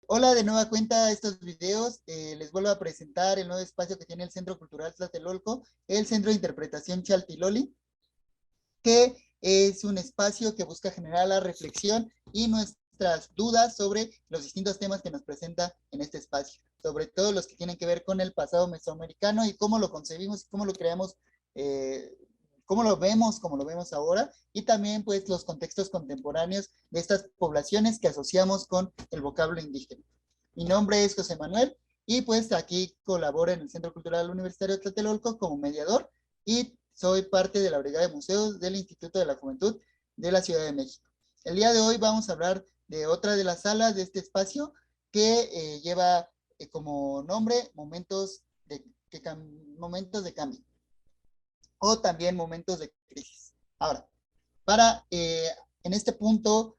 Hola, de nueva cuenta estos videos. Les vuelvo a presentar el nuevo espacio que tiene el Centro Cultural Tlatelolco, el Centro de Interpretación Chaltiloli, que es un espacio que busca generar la reflexión y nuestras dudas sobre los distintos temas que nos presenta en este espacio, sobre todo los que tienen que ver con el pasado mesoamericano y cómo lo concebimos y cómo lo creamos, eh, cómo lo vemos ahora, y también pues los contextos contemporáneos de estas poblaciones que asociamos con el vocablo indígena. Mi nombre es José Manuel y pues aquí colaboro en el Centro Cultural Universitario de Tlatelolco como mediador y soy parte de la Brigada de Museos del Instituto de la Juventud de la Ciudad de México. El día de hoy vamos a hablar de otra de las salas de este espacio que lleva como nombre momentos de cambio o también momentos de crisis. Ahora, para en este punto,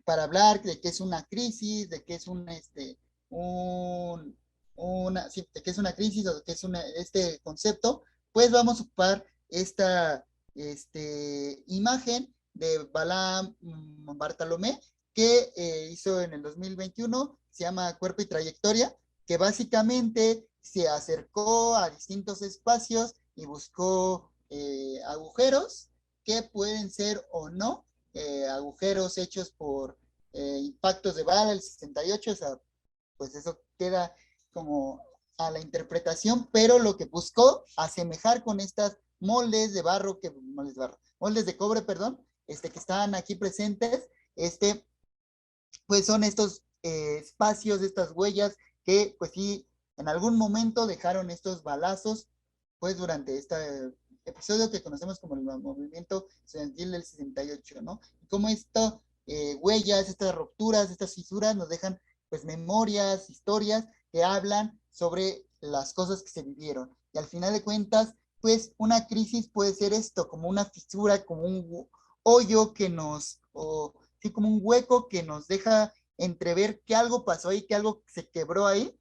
para hablar de qué es una crisis, de qué es un, sí, de qué es una crisis o de qué es este concepto, pues vamos a ocupar esta imagen de Balaam Bartolomé, que hizo en el 2021, se llama Cuerpo y Trayectoria, que básicamente se acercó a distintos espacios y buscó agujeros que pueden ser o no agujeros hechos por impactos de bala del 68, o sea, pues eso queda como a la interpretación, pero lo que buscó asemejar con estas moldes de cobre, perdón, que están aquí presentes, pues son estos espacios, estas huellas que pues sí, en algún momento dejaron estos balazos, pues durante este episodio que conocemos como el movimiento estudiantil del 68, ¿no? Y cómo estas huellas, estas rupturas, estas fisuras nos dejan pues memorias, historias que hablan sobre las cosas que se vivieron. Y al final de cuentas, pues una crisis puede ser esto, como una fisura, como un hoyo que o sí, como un hueco que nos deja entrever que algo pasó ahí, que algo se quebró ahí,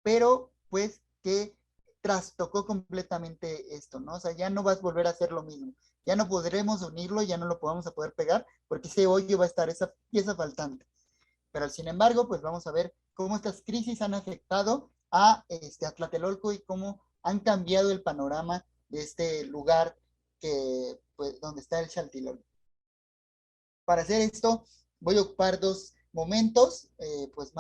pero pues que trastocó completamente esto, ¿no? O sea, ya no vas a volver a hacer lo mismo, ya no podremos unirlo, ya no lo vamos a poder pegar, porque ese hoyo va a estar esa pieza faltante. Pero sin embargo, pues vamos a ver cómo estas crisis han afectado a Tlatelolco y cómo han cambiado el panorama de este lugar pues, donde está el Chaltilol. Para hacer esto, voy a ocupar dos momentos, pues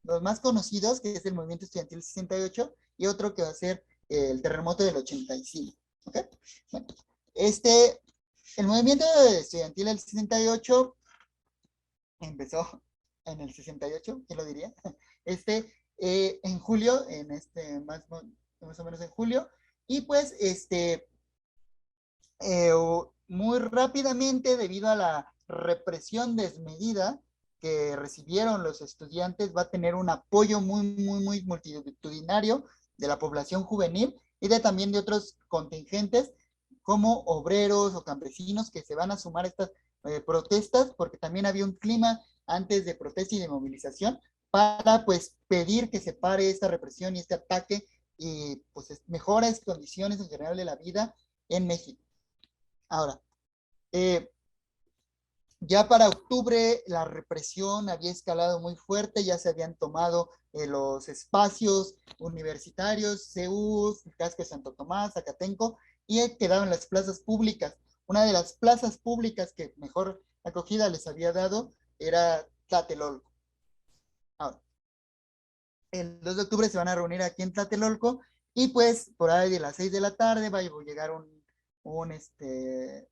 los más conocidos, que es el movimiento estudiantil 68 y otro que va a ser el terremoto del 85. ¿Okay? Bueno, el movimiento estudiantil del 68 empezó en el 68, ¿quién lo diría? En julio, más o menos en julio, y pues eh, muy rápidamente, debido a la represión desmedida que recibieron los estudiantes, va a tener un apoyo muy multitudinario de la población juvenil y también de otros contingentes como obreros o campesinos que se van a sumar a estas protestas, porque también había un clima antes de protesta y de movilización para pues pedir que se pare esta represión y este ataque y pues mejores condiciones en general de la vida en México. Ahora, eh, ya para octubre la represión había escalado muy fuerte, ya se habían tomado los espacios universitarios, CEU, el casco de Santo Tomás, Zacatenco, y quedaban las plazas públicas. Una de las plazas públicas que mejor acogida les había dado era Tlatelolco. Ahora, el 2 de octubre se van a reunir aquí en Tlatelolco y pues por ahí de las 6 de la tarde va a llegar un, este,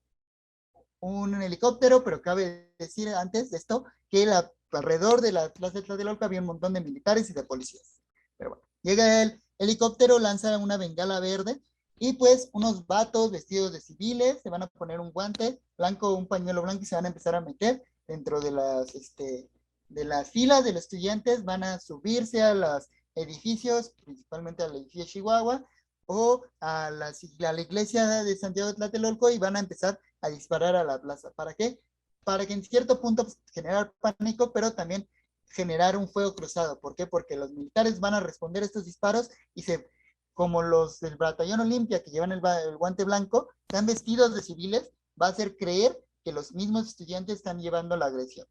un helicóptero, pero cabe decir antes de esto que alrededor de la plaza de Tlatelolco había un montón de militares y de policías. Pero bueno, llega el helicóptero, lanza una bengala verde y pues unos vatos vestidos de civiles se van a poner un guante blanco, un pañuelo blanco y se van a empezar a meter dentro de las filas de los estudiantes, van a subirse a los edificios, principalmente al edificio Chihuahua o a la iglesia de Santiago de Tlatelolco y van a empezar a disparar a la plaza. ¿Para qué? Para que en cierto punto pues, generar pánico, pero también generar un fuego cruzado. ¿Por qué? Porque los militares van a responder a estos disparos y como los del batallón Olimpia que llevan el guante blanco, están vestidos de civiles, va a hacer creer que los mismos estudiantes están llevando la agresión.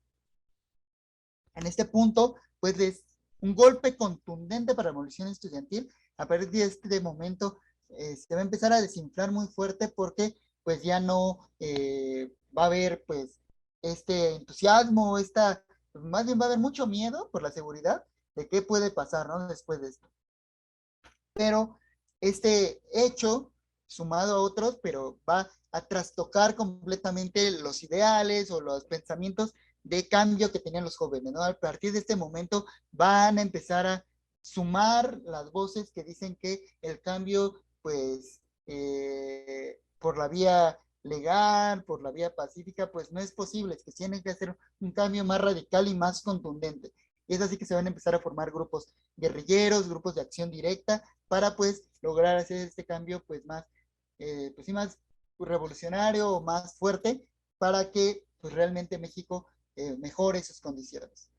En este punto, pues es un golpe contundente para la revolución estudiantil. A partir de este momento se va a empezar a desinflar muy fuerte porque pues ya no va a haber pues este entusiasmo, pues, más bien va a haber mucho miedo por la seguridad de qué puede pasar, ¿no? Después de esto. Pero este hecho, sumado a otros, pero va a trastocar completamente los ideales o los pensamientos de cambio que tenían los jóvenes, ¿no? A partir de este momento van a empezar a sumar las voces que dicen que el cambio, pues, por la vía legal, por la vía pacífica, pues no es posible, es que tienen que hacer un cambio más radical y más contundente. Y es así que se van a empezar a formar grupos guerrilleros, grupos de acción directa, para pues lograr hacer este cambio pues más, pues sí, más revolucionario o más fuerte para que pues realmente México mejore sus condiciones.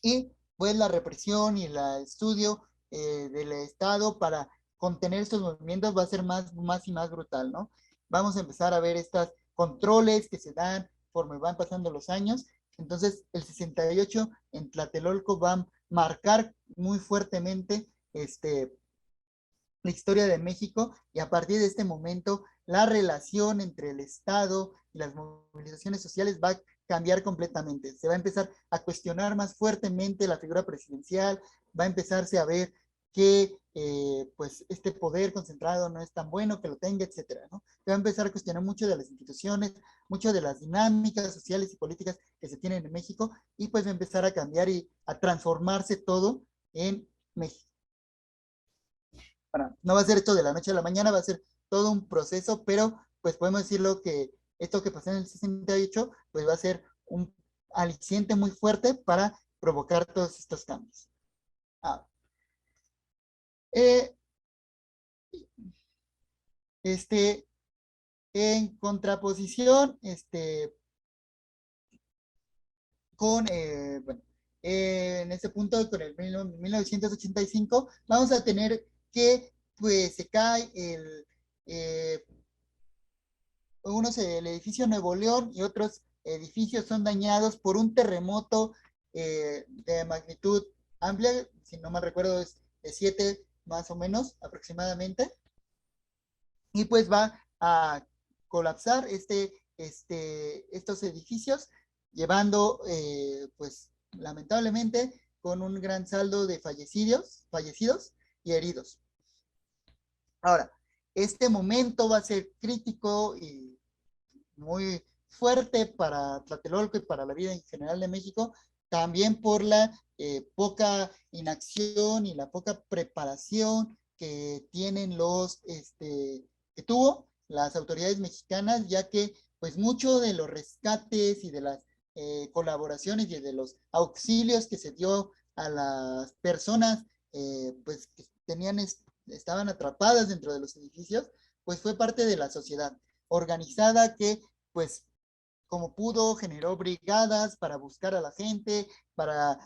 Y pues la represión y el estudio del Estado para contener estos movimientos va a ser más y más brutal, ¿no? Vamos a empezar a ver estos controles que se dan conforme van pasando los años. Entonces, el 68 en Tlatelolco va a marcar muy fuertemente la historia de México y a partir de este momento la relación entre el Estado y las movilizaciones sociales va a cambiar completamente. Se va a empezar a cuestionar más fuertemente la figura presidencial, va a empezarse a ver que pues este poder concentrado no es tan bueno que lo tenga, etcétera, ¿no? Se va a empezar a cuestionar mucho de las instituciones, mucho de las dinámicas sociales y políticas que se tienen en México y pues va a empezar a cambiar y a transformarse todo en México. No va a ser esto de la noche a la mañana, va a ser todo un proceso, pero pues podemos decirlo que esto que pasó en el 68, pues va a ser un aliciente muy fuerte para provocar todos estos cambios. Ah, eh, este, en contraposición, con, bueno, en este punto, con el 1985, vamos a tener que, pues, se cae el edificio Nuevo León y otros edificios son dañados por un terremoto de magnitud amplia, si no me recuerdo es de 7 más o menos aproximadamente, y pues va a colapsar estos edificios, llevando pues lamentablemente con un gran saldo de fallecidos y heridos. Ahora, este momento va a ser crítico y muy fuerte para Tlatelolco y para la vida en general de México, también por la poca inacción y la poca preparación que tienen que tuvo las autoridades mexicanas, ya que pues mucho de los rescates y de las colaboraciones y de los auxilios que se dio a las personas pues que estaban atrapadas dentro de los edificios, pues fue parte de la sociedad organizada que pues como pudo generó brigadas para buscar a la gente, para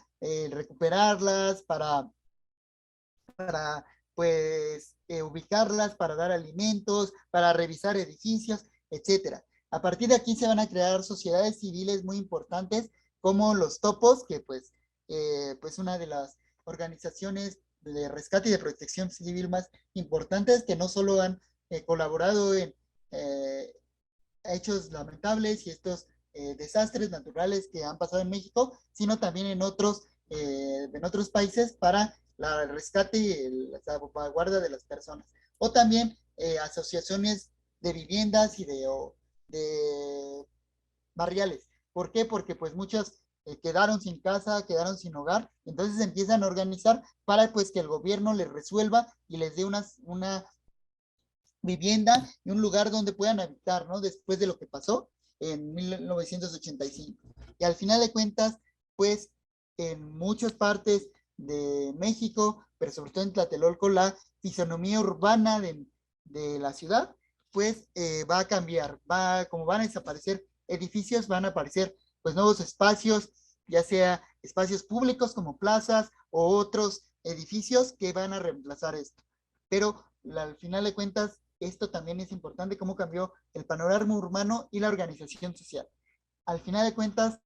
recuperarlas, para pues ubicarlas, para dar alimentos, para revisar edificios, etcétera. A partir de aquí se van a crear sociedades civiles muy importantes como los Topos, que pues una de las organizaciones de rescate y de protección civil más importantes que no solo han colaborado en hechos lamentables y estos desastres naturales que han pasado en México, sino también en otros países para el rescate y la salvaguarda de las personas. O también asociaciones de viviendas y de barriales. ¿Por qué? Porque pues muchos quedaron sin casa, quedaron sin hogar, entonces se empiezan a organizar para pues que el gobierno les resuelva y les dé una vivienda y un lugar donde puedan habitar, ¿no? Después de lo que pasó en 1985. Y al final de cuentas, pues en muchas partes de México, pero sobre todo en Tlatelolco, la fisonomía urbana de la ciudad, pues va a cambiar, como van a desaparecer edificios, van a aparecer pues nuevos espacios, ya sea espacios públicos como plazas o otros edificios que van a reemplazar esto. Pero al final de cuentas, esto también es importante, cómo cambió el panorama urbano y la organización social. Al final de cuentas,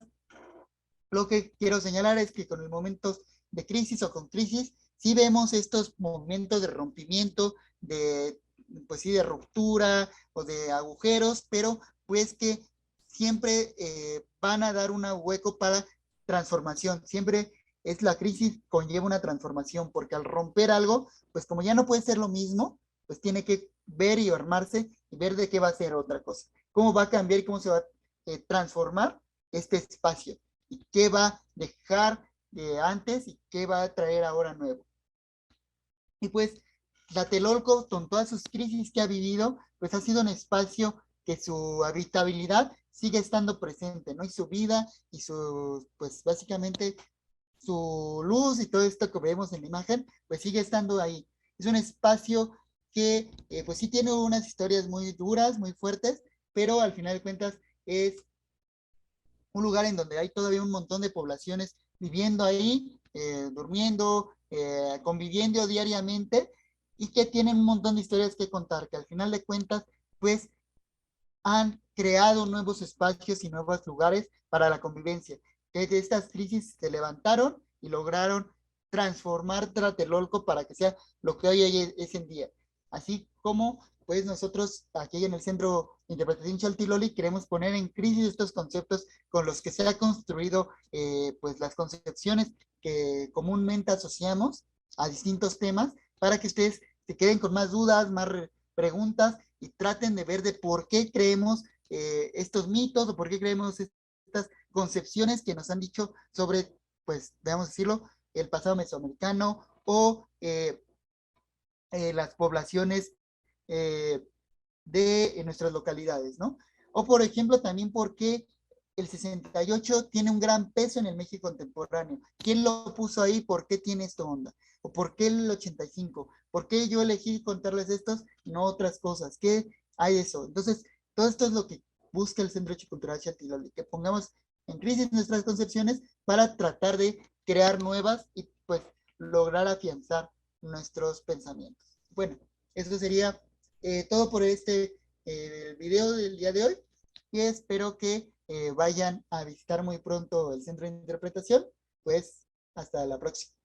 Lo que quiero señalar es que con el momentos de crisis o con crisis, sí vemos estos momentos de rompimiento, de, pues sí, de ruptura o de agujeros, pero pues que siempre van a dar un hueco para transformación. Siempre es la crisis conlleva una transformación, porque al romper algo, pues como ya no puede ser lo mismo, pues tiene que ver y armarse y ver de qué va a ser otra cosa. Cómo va a cambiar y cómo se va a transformar este espacio y qué va a dejar de antes y qué va a traer ahora nuevo. Y pues Tlatelolco, con todas sus crisis que ha vivido, pues ha sido un espacio que su habitabilidad sigue estando presente, ¿no? Y su vida y su, pues básicamente su luz y todo esto que vemos en la imagen, pues sigue estando ahí. Es un espacio que, pues sí tiene unas historias muy duras, muy fuertes, pero al final de cuentas es un lugar en donde hay todavía un montón de poblaciones viviendo ahí, durmiendo, conviviendo diariamente y que tienen un montón de historias que contar, que al final de cuentas, pues han creado nuevos espacios y nuevos lugares para la convivencia. Que de estas crisis se levantaron y lograron transformar Tlatelolco para que sea lo que hoy es en día. Así como pues nosotros aquí en el Centro de Interpretación Chaltiloli queremos poner en crisis estos conceptos con los que se ha construido pues las concepciones que comúnmente asociamos a distintos temas para que ustedes se queden con más dudas, más preguntas y traten de ver de por qué creemos estos mitos o por qué creemos estas concepciones que nos han dicho sobre, pues, debemos decirlo, el pasado mesoamericano o las poblaciones eh, de nuestras localidades, ¿no? O por ejemplo, también por qué el 68 tiene un gran peso en el México contemporáneo. ¿Quién lo puso ahí? ¿Por qué tiene esto onda? ¿O por qué el 85? ¿Por qué yo elegí contarles estos y no otras cosas? ¿Qué hay eso? Entonces, todo esto es lo que busca el Centro Cultural Chaltiloli, que pongamos en crisis nuestras concepciones para tratar de crear nuevas y pues lograr afianzar nuestros pensamientos. Bueno, eso sería todo por este video del día de hoy y espero que vayan a visitar muy pronto el centro de interpretación. Pues hasta la próxima.